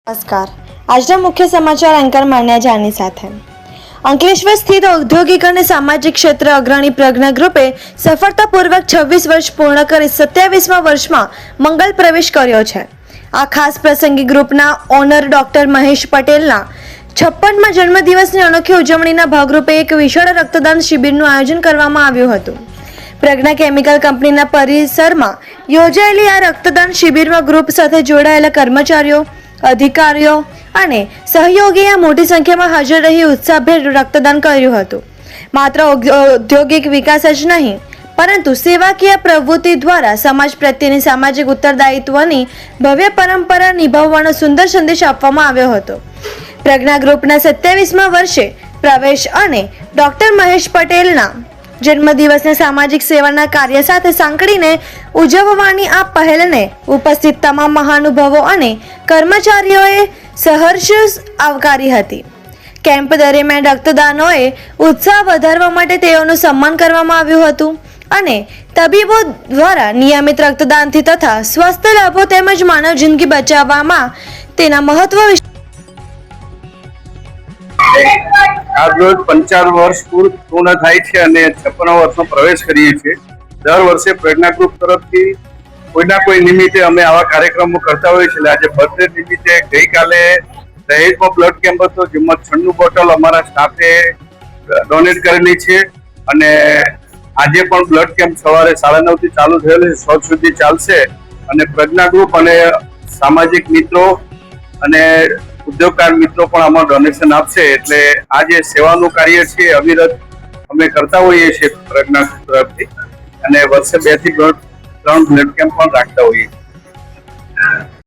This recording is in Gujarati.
નમસ્કાર. આજના મુખ્ય સમાચાર એન્કર માન્યા જાની સાથે. અંકલેશ્વર સ્થિત ઔદ્યોગિક અને સામાજિક ક્ષેત્ર અગ્રણી પ્રજ્ઞા ગ્રુપે સફળતાપૂર્વક 26 વર્ષ પૂર્ણ કરી 27મા વર્ષમાં મંગલ પ્રવેશ કર્યો છે. આ ખાસ પ્રસંગે ગ્રુપના ઓનર ડોક્ટર મહેશ પટેલના 56મા જન્મદિવસની અનોખી ઉજવણીના ભાગરૂપે એક વિશાળ રક્તદાન શિબિરનું આયોજન કરવામાં આવ્યું હતું. પ્રજ્ઞા કેમિકલ કંપનીના પરિસરમાં યોજાયેલી આ રક્તદાન શિબિરમાં ગ્રુપ સાથે જોડાયેલા કર્મચારીઓ, અધિકારીઓ અને સહયોગીએ મોટી સંખ્યામાં હાજર રહી ઉત્સાહભેર રક્તદાન કર્યું હતું. માત્ર ઔદ્યોગિક વિકાસ જ નહીં, પરંતુ સેવાકીય પ્રવૃત્તિ દ્વારા સમાજ પ્રત્યેની સામાજિક ઉત્તરદાયિત્વની ભવ્ય પરંપરા નિભાવવાનો સુંદર સંદેશ આપવામાં આવ્યો હતો. પ્રજ્ઞા ગ્રુપના 27મા વર્ષે પ્રવેશ અને ડોક્ટર મહેશ પટેલના જન્મદિવસને સામાજિક સેવાના કાર્ય સાથે સાંકળીને ઉજવવાની આ પહેલને ઉપસ્થિત તમામ મહાનુભાવો અને કર્મચારીઓએ સહર્ષ આવકારી હતી. કેમ્પ દરમિયાન રક્તદાનોએ ઉત્સાહ વધારવા માટે તેઓનું સન્માન કરવામાં આવ્યું હતું અને તબીબો દ્વારા નિયમિત રક્તદાનથી તથા સ્વાસ્થ્ય લાભો તેમજ માનવ જિંદગી બચાવવામાં તેના મહત્વ વિશે આજરોજ 55 વર્ષ પૂર્ણ થાય છે અને 56મા વર્ષનો પ્રવેશ કરીએ છીએ. દર વર્ષે પ્રજ્ઞા ગ્રુપ તરફથી કોઈના કોઈ નિમિત્તે અમે આવા કાર્યક્રમો કરતા હોઈએ છીએ. આજે બર્થડે નિમિત્તે ગઈકાલે દહેજમાં બ્લડ કેમ્પ હતો, જેમાં 96 બોટલ અમારા સ્ટાફે ડોનેટ કરેલી છે અને આજે પણ બ્લડ કેમ્પ સવારે 9:30 થી ચાલુ થયેલો છે, 100 સુધી ચાલશે અને પ્રજ્ઞા ગ્રુપ અને સામાજિક મિત્રો અને ઉદ્યોગકાર મિત્રો પણ આમાં ડોનેશન આપશે. એટલે આ જે સેવાનું કાર્ય છે અવિરત અમે કરતા હોઈએ છીએ પ્રજ્ઞા તરફથી અને વર્ષે 2 થી 3 બ્લડ કેમ્પ પણ રાખતા હોઈએ છીએ.